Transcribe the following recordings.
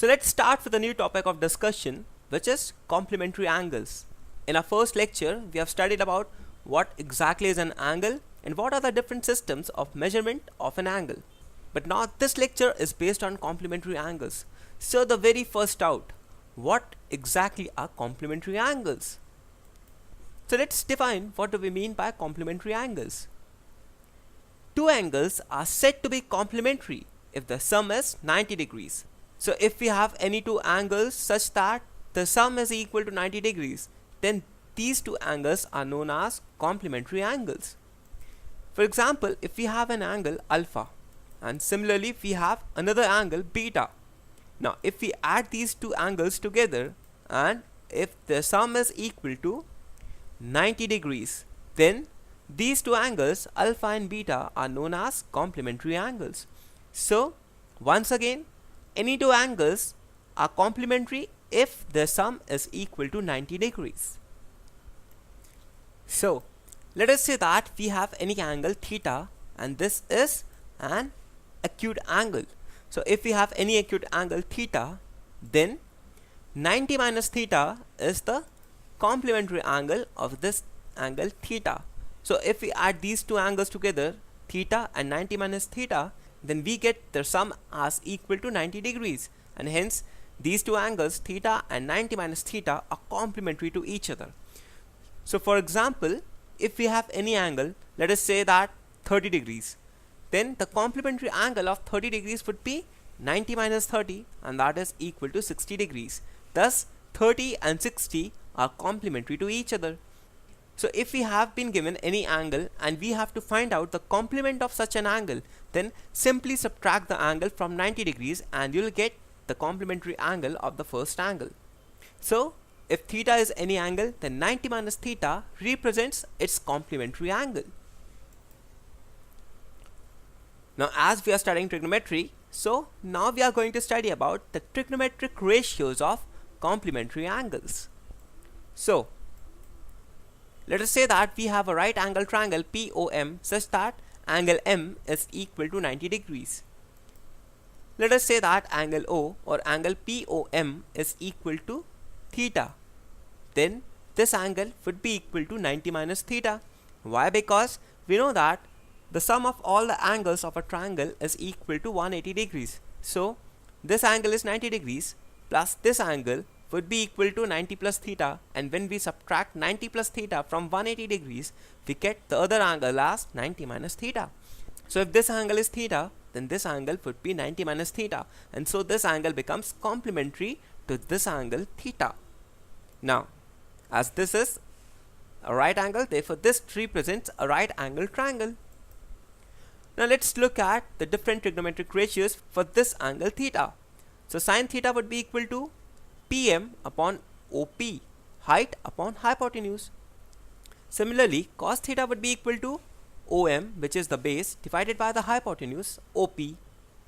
So let's start with a new topic of discussion, which is complementary angles. In our first lecture, we have studied about what exactly is an angle and what are the different systems of measurement of an angle. But now this lecture is based on complementary angles. So the very first doubt, what exactly are complementary angles? So let's define what do we mean by complementary angles. Two angles are said to be complementary if the sum is 90 degrees. So if we have any two angles such that the sum is equal to 90 degrees, then these two angles are known as complementary angles. For example, if we have an angle alpha and similarly if we have another angle beta. Now if we add these two angles together and if the sum is equal to 90 degrees, then these two angles alpha and beta are known as complementary angles. So once again, any two angles are complementary if the sum is equal to 90 degrees. So let us say that we have any angle theta and this is an acute angle. So if we have any acute angle theta, then 90 minus theta is the complementary angle of this angle theta. So if we add these two angles together, theta and 90 minus theta, then we get their sum as equal to 90 degrees, and hence these two angles theta and 90 minus theta are complementary to each other. So for example, if we have any angle, let us say that 30 degrees, then the complementary angle of 30 degrees would be 90 minus 30, and that is equal to 60 degrees. Thus 30 and 60 are complementary to each other. So if we have been given any angle and we have to find out the complement of such an angle, then simply subtract the angle from 90 degrees and you will get the complementary angle of the first angle. So if theta is any angle, then 90 minus theta represents its complementary angle. Now as we are studying trigonometry, so now we are going to study about the trigonometric ratios of complementary angles. So let us say that we have a right angle triangle POM such that angle M is equal to 90 degrees. Let us say that angle O or angle POM is equal to theta. Then this angle would be equal to 90 minus theta. Why? Because we know that the sum of all the angles of a triangle is equal to 180 degrees. So this angle is 90 degrees plus this angle would be equal to 90 plus theta, and when we subtract 90 plus theta from 180 degrees, we get the other angle as 90 minus theta. So if this angle is theta, then this angle would be 90 minus theta, and so this angle becomes complementary to this angle theta. Now as this is a right angle, therefore this represents a right angle triangle. Now let's look at the different trigonometric ratios for this angle theta. So sin theta would be equal to PM upon OP, height upon hypotenuse. Similarly, cos theta would be equal to OM, which is the base, divided by the hypotenuse, OP.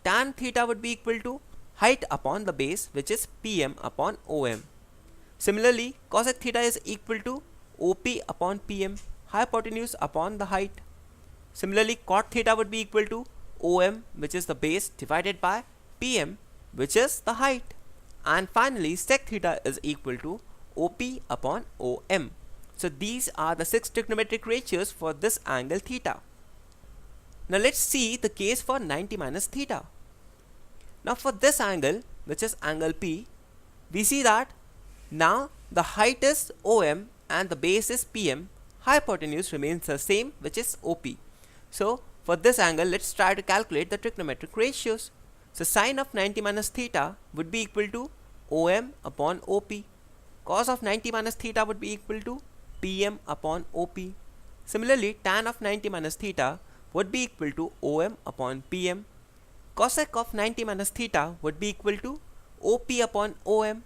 Tan theta would be equal to height upon the base, which is PM upon OM. Similarly, cosec theta is equal to OP upon PM, hypotenuse upon the height. Similarly, cot theta would be equal to OM, which is the base, divided by PM, which is the height. And finally, sec theta is equal to OP upon OM. So these are the 6 trigonometric ratios for this angle theta. Now let's see the case for 90 minus theta. Now for this angle, which is angle P, we see that now the height is OM and the base is PM, hypotenuse remains the same, which is OP. So for this angle, let's try to calculate the trigonometric ratios. So sine of 90 minus theta would be equal to OM upon OP. Cos of 90 minus theta would be equal to PM upon OP. Similarly, tan of 90 minus theta would be equal to OM upon PM. Cosec of 90 minus theta would be equal to OP upon OM.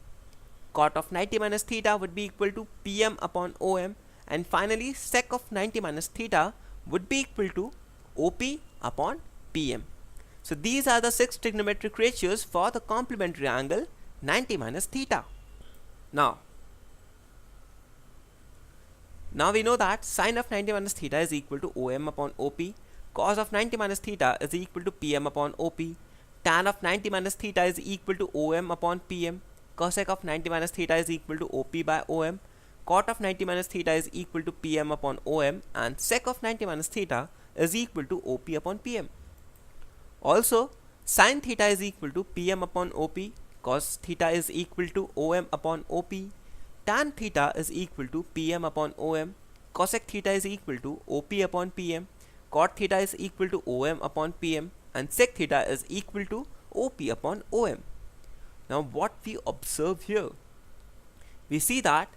Cot of 90 minus theta would be equal to PM upon OM. And finally, sec of 90 minus theta would be equal to OP upon PM. So these are the 6 trigonometric ratios for the complementary angle 90 minus theta. Now we know that sine of 90 minus theta is equal to OM upon OP, cos of 90 minus theta is equal to PM upon OP, tan of 90 minus theta is equal to OM upon PM, cosec of 90 minus theta is equal to OP by OM, cot of 90 minus theta is equal to PM upon OM, and sec of 90 minus theta is equal to OP upon PM. Also, sin theta is equal to PM upon OP, cos theta is equal to OM upon OP, tan theta is equal to PM upon OM, cosec theta is equal to OP upon PM, cot theta is equal to OM upon PM, and sec theta is equal to OP upon OM. Now what we observe here? We see that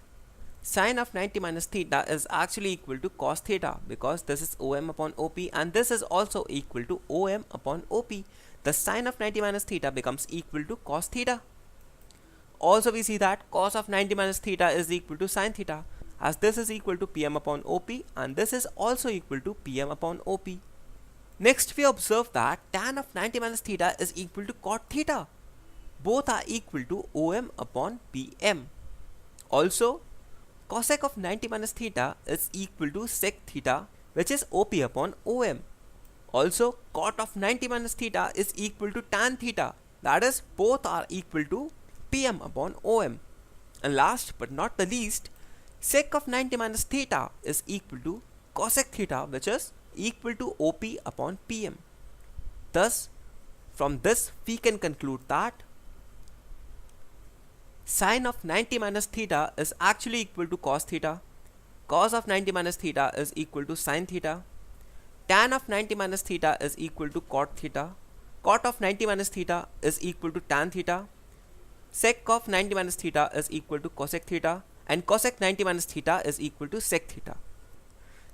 sin of 90 minus theta is actually equal to cos theta, because this is OM upon OP and this is also equal to OM upon OP. The sin of 90 minus theta becomes equal to cos theta. Also we see that cos of 90 minus theta is equal to sin theta, as this is equal to PM upon OP and this is also equal to PM upon OP. Next we observe that tan of 90 minus theta is equal to cot theta. Both are equal to OM upon PM. Also, cosec of 90 minus theta is equal to sec theta, which is OP upon OM. Also, cot of 90 minus theta is equal to tan theta, that is, both are equal to PM upon OM. And last but not the least, sec of 90 minus theta is equal to cosec theta, which is equal to OP upon PM. Thus, from this we can conclude that sin of 90 minus theta is actually equal to cos theta, cos of 90 minus theta is equal to sin theta, tan of 90 minus theta is equal to cot theta, cot of 90 minus theta is equal to tan theta, sec of 90 minus theta is equal to cosec theta, and cosec 90 minus theta is equal to sec theta.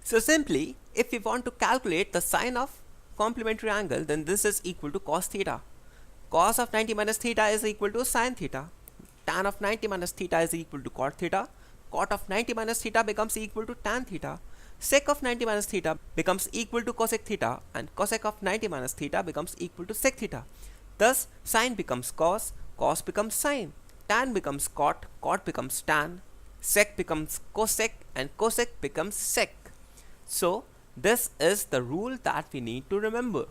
So simply, if we want to calculate the sine of complementary angle, then this is equal to cos theta. Cos of 90 minus theta is equal to sin theta. Tan of 90 minus theta is equal to cot theta. Cot of 90 minus theta becomes equal to tan theta. Sec of 90 minus theta becomes equal to cosec theta, and cosec of 90 minus theta becomes equal to sec theta. Thus, sine becomes cos, cos becomes sine, tan becomes cot, cot becomes tan, sec becomes cosec, and cosec becomes sec. So, this is the rule that we need to remember.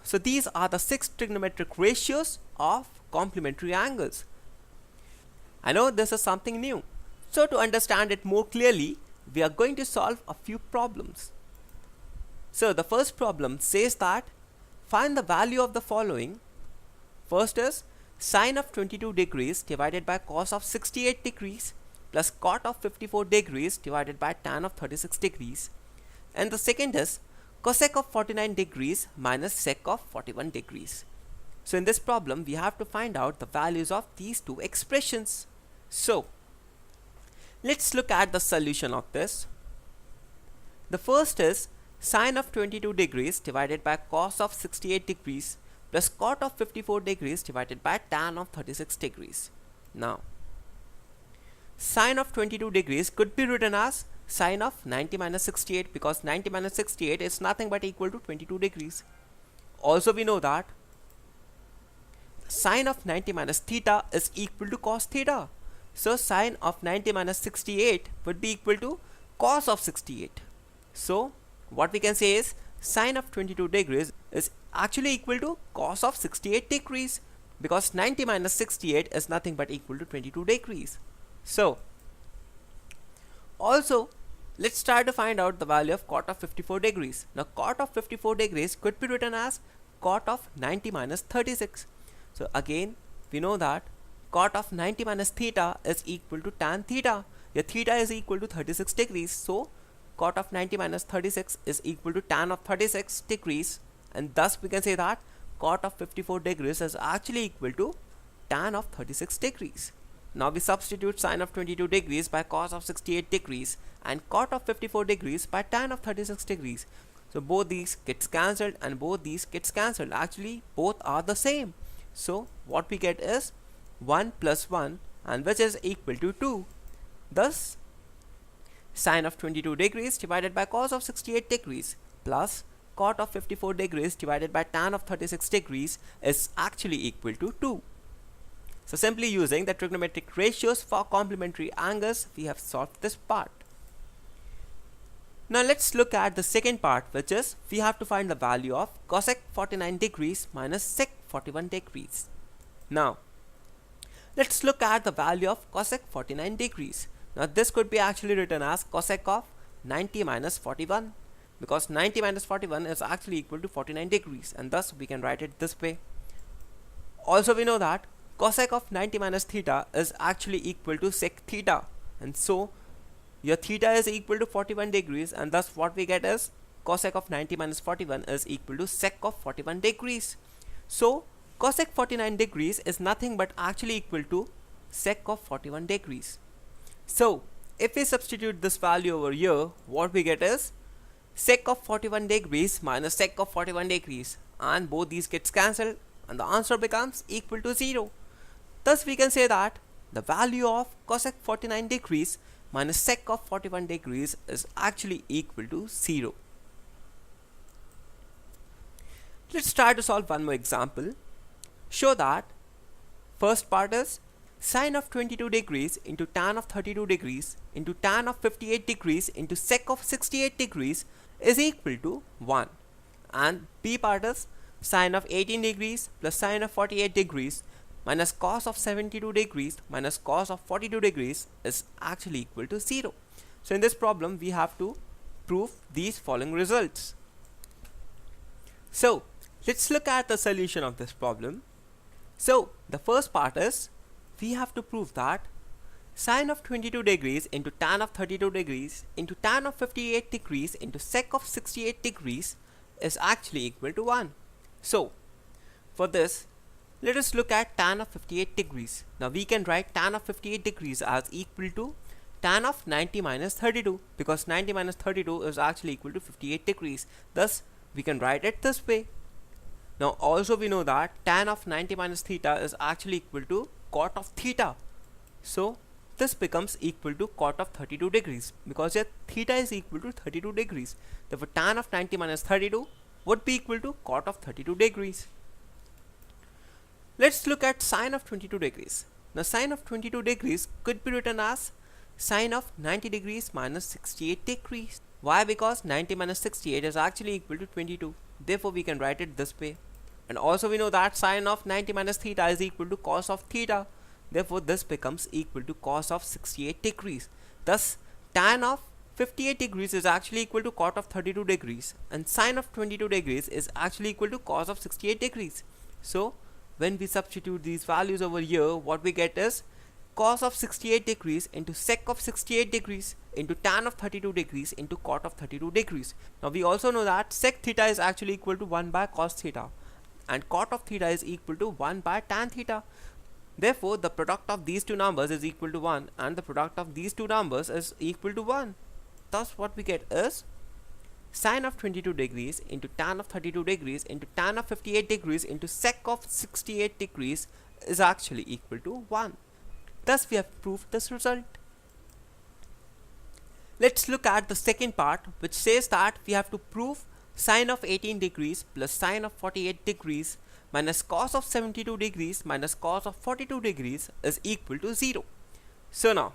So, these are the 6 trigonometric ratios of complementary angles. I know this is something new. So, to understand it more clearly, we are going to solve a few problems. So, the first problem says that find the value of the following. First is sine of 22 degrees divided by cos of 68 degrees plus cot of 54 degrees divided by tan of 36 degrees. And the second is cosec of 49 degrees minus sec of 41 degrees. So in this problem, we have to find out the values of these two expressions. So let's look at the solution of this. The first is sine of 22 degrees divided by cos of 68 degrees plus cot of 54 degrees divided by tan of 36 degrees. Now, sine of 22 degrees could be written as sine of 90 minus 68, because 90 minus 68 is nothing but equal to 22 degrees. Also we know that sine of 90 minus theta is equal to cos theta. So sine of 90 minus 68 would be equal to cos of 68. So what we can say is sine of 22 degrees is actually equal to cos of 68 degrees, because 90 minus 68 is nothing but equal to 22 degrees. So also let's try to find out the value of cot of 54 degrees. Now cot of 54 degrees could be written as cot of 90 minus 36. So again we know that cot of 90 minus theta is equal to tan theta. Your theta is equal to 36 degrees. So cot of 90 minus 36 is equal to tan of 36 degrees, and thus we can say that cot of 54 degrees is actually equal to tan of 36 degrees. Now we substitute sine of 22 degrees by cos of 68 degrees and cot of 54 degrees by tan of 36 degrees. So both these gets cancelled and both these gets cancelled. Actually both are the same. So what we get is 1 plus 1, and which is equal to 2. Thus sine of 22 degrees divided by cos of 68 degrees plus cot of 54 degrees divided by tan of 36 degrees is actually equal to 2. So simply using the trigonometric ratios for complementary angles, we have solved this part. Now let's look at the second part, which is we have to find the value of cosec 49 degrees minus sec 41 degrees. Now let's look at the value of cosec 49 degrees. Now this could be actually written as cosec of 90 minus 41, because 90 minus 41 is actually equal to 49 degrees, and thus we can write it this way. Also we know that cosec of 90 minus theta is actually equal to sec theta, and so your theta is equal to 41 degrees, and thus what we get is cosec of 90 minus 41 is equal to sec of 41 degrees. So cosec 49 degrees is nothing but actually equal to sec of 41 degrees. So if we substitute this value over here, what we get is sec of 41 degrees minus sec of 41 degrees, and both these gets cancelled, and the answer becomes equal to 0. Thus we can say that the value of cosec 49 degrees minus sec of 41 degrees is actually equal to 0. Let's try to solve one more example. Show that first part is sine of 22 degrees into tan of 32 degrees into tan of 58 degrees into sec of 68 degrees is equal to 1, and B part is sine of 18 degrees plus sine of 48 degrees minus cos of 72 degrees minus cos of 42 degrees is actually equal to 0. So in this problem we have to prove these following results. So let's look at the solution of this problem. So the first part is we have to prove that sine of 22 degrees into tan of 32 degrees into tan of 58 degrees into sec of 68 degrees is actually equal to 1. So for this, let us look at tan of 58 degrees. Now we can write tan of 58 degrees as equal to tan of 90 minus 32, because 90 minus 32 is actually equal to 58 degrees. Thus we can write it this way. Now also we know that tan of 90 minus theta is actually equal to cot of theta. So this becomes equal to cot of 32 degrees, because your theta is equal to 32 degrees. Therefore tan of 90 minus 32 would be equal to cot of 32 degrees. Let's look at sine of 22 degrees. Now sine of 22 degrees could be written as sine of 90 degrees minus 68 degrees. Why? Because 90 minus 68 is actually equal to 22. Therefore we can write it this way. And also we know that sine of 90 minus theta is equal to cos of theta. Therefore this becomes equal to cos of 68 degrees. Thus tan of 58 degrees is actually equal to cot of 32 degrees, and sine of 22 degrees is actually equal to cos of 68 degrees. So when we substitute these values over here, what we get is cos of 68 degrees into sec of 68 degrees into tan of 32 degrees into cot of 32 degrees. Now we also know that sec theta is actually equal to 1 by cos theta, and cot of theta is equal to 1 by tan theta. Therefore the product of these two numbers is equal to 1, and the product of these two numbers is equal to 1. Thus what we get is sine of 22 degrees into tan of 32 degrees into tan of 58 degrees into sec of 68 degrees is actually equal to 1. Thus we have proved this result. Let's look at the second part, which says that we have to prove sine of 18 degrees plus sine of 48 degrees minus cos of 72 degrees minus cos of 42 degrees is equal to 0. So now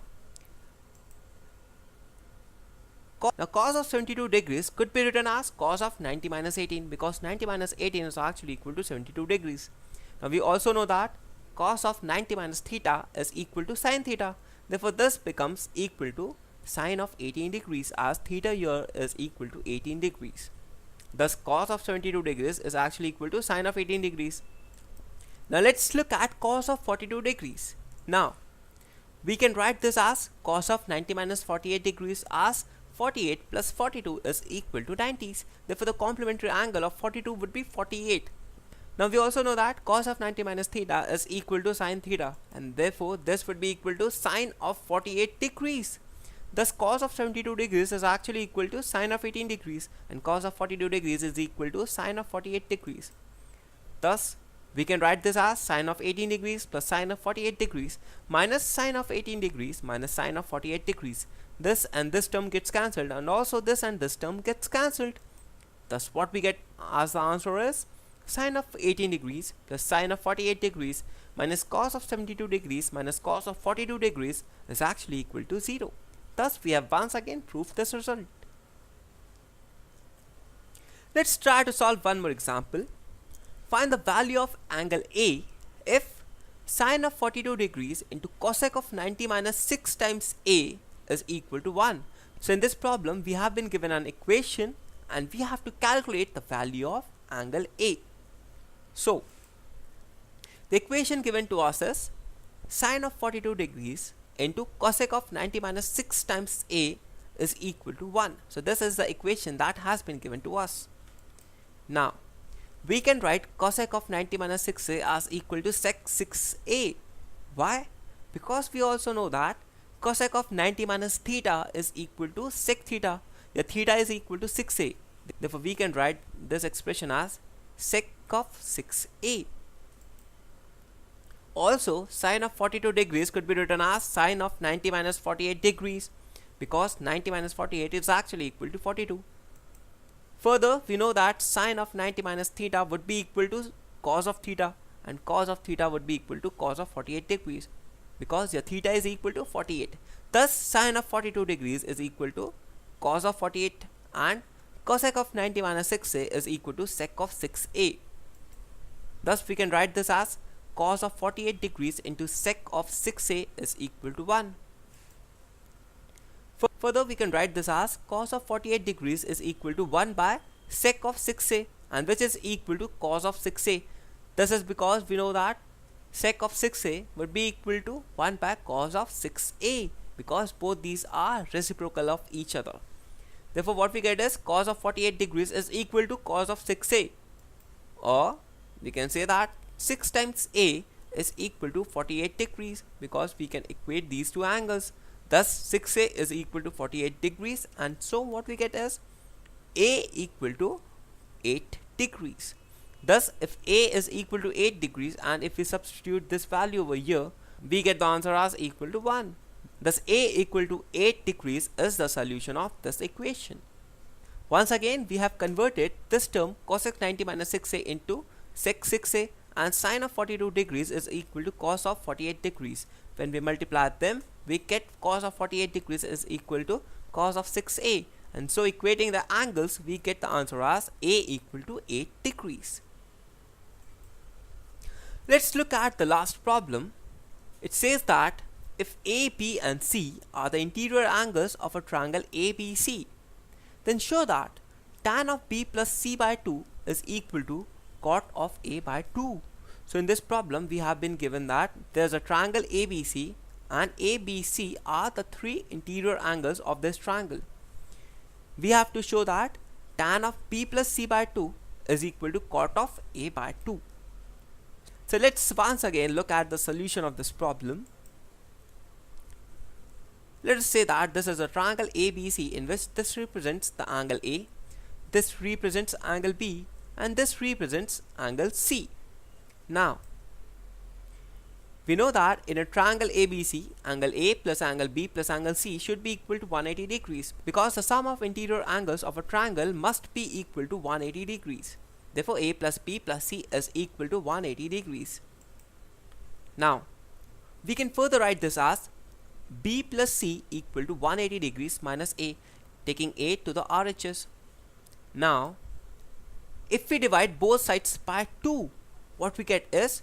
cos of 72 degrees could be written as cos of 90 minus 18, because 90 minus 18 is actually equal to 72 degrees. Now we also know that cos of 90 minus theta is equal to sin theta. Therefore this becomes equal to sine of 18 degrees, as theta here is equal to 18 degrees. Thus cos of 72 degrees is actually equal to sine of 18 degrees. Now let's look at cos of 42 degrees. Now we can write this as cos of 90 minus 48 degrees as 48 plus 42 is equal to 90. Therefore the complementary angle of 42 would be 48. Now we also know that cos of 90 minus theta is equal to sin theta, and therefore this would be equal to sine of 48 degrees. Thus cos of 72 degrees is actually equal to sine of 18 degrees, and cos of 42 degrees is equal to sine of 48 degrees. Thus we can write this as sine of 18 degrees plus sine of 48 degrees minus sine of 18 degrees minus sine of 48 degrees. This and this term gets cancelled, and also this and this term gets cancelled. Thus what we get as the answer is sine of 18 degrees plus sine of 48 degrees minus cos of 72 degrees minus cos of 42 degrees is actually equal to 0. Thus we have once again proved this result. Let's try to solve one more example. Find the value of angle A if sine of 42 degrees into cosec of 90 minus 6 times A is equal to 1. So in this problem, we have been given an equation and we have to calculate the value of angle A. So the equation given to us is sine of 42 degrees into cosec of 90 minus 6 times A is equal to 1. So this is the equation that has been given to us. Now we can write cosec of 90 minus 6a as equal to sec 6a. Why? Because we also know that cosec of 90 minus theta is equal to sec theta. The theta is equal to 6a. Therefore we can write this expression as sec of 6a. Also, sine of 42 degrees could be written as sine of 90 minus 48 degrees, because 90 minus 48 is actually equal to 42. Further, we know that sine of 90 minus theta would be equal to cos of theta, and cos of theta would be equal to cos of 48 degrees, because your theta is equal to 48. Thus, sine of 42 degrees is equal to cos of 48, and cosec of 90 minus 6a is equal to sec of 6a. Thus, we can write this as cos of 48 degrees into sec of 6a is equal to 1. Further, we can write this as cos of 48 degrees is equal to 1 by sec of 6a, and which is equal to cos of 6a. This is because we know that sec of 6a would be equal to 1 by cos of 6a, because both these are reciprocal of each other. Therefore, what we get is cos of 48 degrees is equal to cos of 6a, or we can say that 6 times a is equal to 48 degrees, because we can equate these two angles. Thus 6a is equal to 48 degrees, and so what we get is a equal to 8 degrees. Thus if a is equal to 8 degrees and if we substitute this value over here, we get the answer as equal to 1. Thus a equal to 8 degrees is the solution of this equation. Once again, we have converted this term cosec 90 minus 6a into sec 6a, and sine of 42 degrees is equal to cos of 48 degrees. When we multiply them, we get cos of 48 degrees is equal to cos of 6a, and so equating the angles, we get the answer as a equal to 8 degrees. Let's look at the last problem. It says that if A, B and C are the interior angles of a triangle ABC, then show that tan of B plus C by 2 is equal to cot of A by 2. So in this problem, we have been given that there's a triangle ABC, and ABC are the three interior angles of this triangle. We have to show that tan of B plus C by 2 is equal to cot of A by 2. So let's once again look at the solution of this problem. Let us say that this is a triangle ABC in which this represents the angle A, this represents angle B, and this represents angle C. Now, we know that in a triangle ABC, angle A plus angle B plus angle C should be equal to 180 degrees, because the sum of interior angles of a triangle must be equal to 180 degrees. Therefore, A plus B plus C is equal to 180 degrees. Now, we can further write this as B plus C equal to 180 degrees minus A, taking A to the RHS. Now, if we divide both sides by 2, what we get is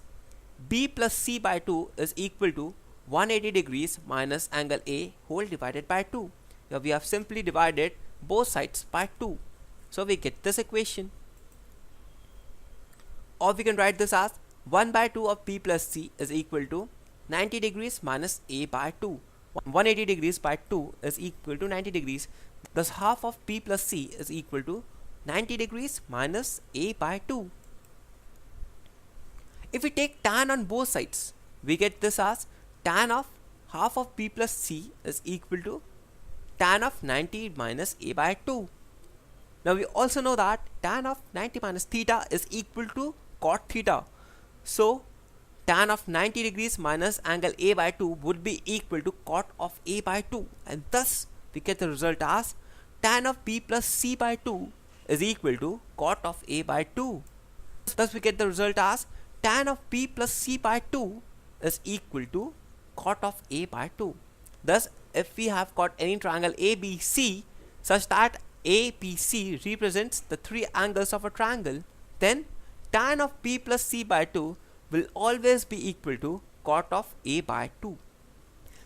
B plus C by 2 is equal to 180 degrees minus angle A whole divided by 2. Now we have simply divided both sides by 2. So we get this equation. Or we can write this as 1 by 2 of B plus C is equal to 90 degrees minus A by 2. 180 degrees by 2 is equal to 90 degrees. Thus half of B plus C is equal to 90 degrees minus A by 2. If we take tan on both sides, we get this as tan of half of B plus C is equal to tan of 90 minus A by 2. Now we also know that tan of 90 minus theta is equal to cot theta. So tan of 90 degrees minus angle A by 2 would be equal to cot of A by 2, and thus we get the result as tan of B plus C by 2 is equal to cot of A by 2. Thus we get the result as tan of B plus C by 2 is equal to cot of A by 2. Thus if we have got any triangle ABC such that APC represents the three angles of a triangle, then tan of B plus C by 2 will always be equal to cot of A by 2.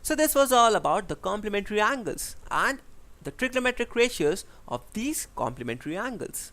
So this was all about the complementary angles and the trigonometric ratios of these complementary angles.